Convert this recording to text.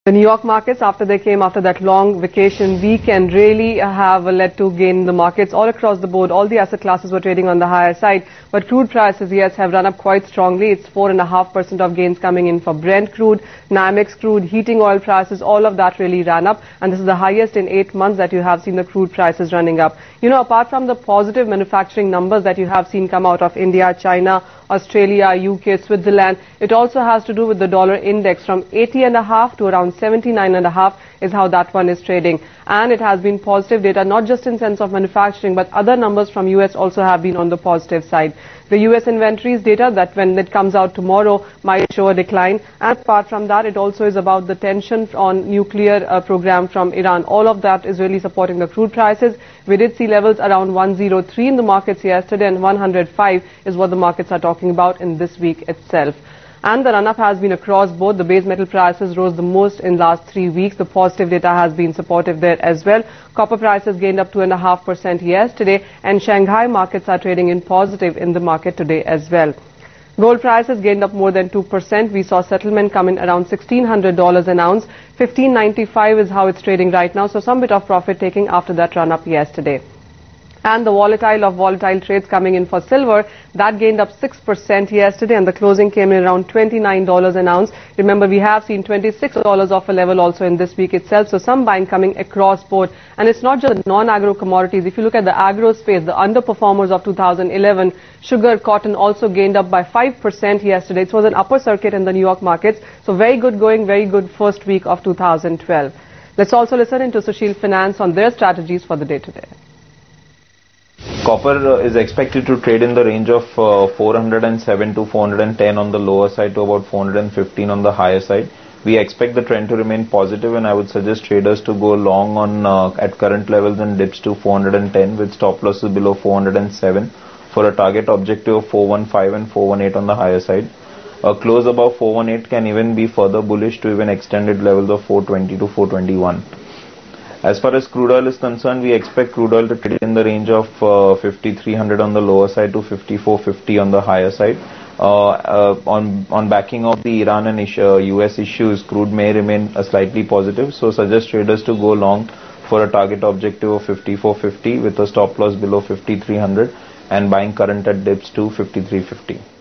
The New York markets, after that long vacation weekend, really have led to gain in the markets all across the board. All the asset classes were trading on the higher side, but crude prices, yes, have run up quite strongly. It's 4.5% of gains coming in for Brent crude, NYMEX crude, heating oil prices, all of that really ran up, and this is the highest in 8 months that you have seen the crude prices running up. You know, apart from the positive manufacturing numbers that you have seen come out of India, China, Australia, UK, Switzerland, it also has to do with the dollar index from 80.5 to around 79.5 is how that one is trading. And it has been positive data, not just in sense of manufacturing, but other numbers from US also have been on the positive side. The US inventories data that when it comes out tomorrow might show a decline. And apart from that, it also is about the tension on nuclear program from Iran. All of that is really supporting the crude prices. We did see levels around 103 in the markets yesterday, and 105 is what the markets are talking about in this week itself. And the run-up has been across both. The base metal prices rose the most in last 3 weeks. The positive data has been supportive there as well. Copper prices gained up 2.5% yesterday, and Shanghai markets are trading in positive in the market today as well. Gold prices gained up more than 2%. We saw settlement come in around $1,600 an ounce. $1,595 is how it's trading right now, so some bit of profit taking after that run-up yesterday. And the volatile trades coming in for silver, that gained up 6% yesterday, and the closing came in around $29 an ounce. Remember, we have seen $26 off a level also in this week itself, so some buying coming across board. And it's not just non-agro commodities. If you look at the agro space, the underperformers of 2011, sugar, cotton also gained up by 5% yesterday. It was an upper circuit in the New York markets, so very good going, very good first week of 2012. Let's also listen into Sushil Finance on their strategies for the day today. Copper is expected to trade in the range of 407 to 410 on the lower side to about 415 on the higher side. We expect the trend to remain positive, and I would suggest traders to go long on at current levels and dips to 410 with stop losses below 407 for a target objective of 415 and 418 on the higher side. A close above 418 can even be further bullish to even extended levels of 420 to 421. As far as crude oil is concerned, we expect crude oil to trade in the range of 5,300 on the lower side to 5,450 on the higher side. On backing of the Iran and US issues, crude may remain slightly positive, so suggest traders to go long for a target objective of 5,450 with a stop loss below 5,300 and buying current at dips to 5,350.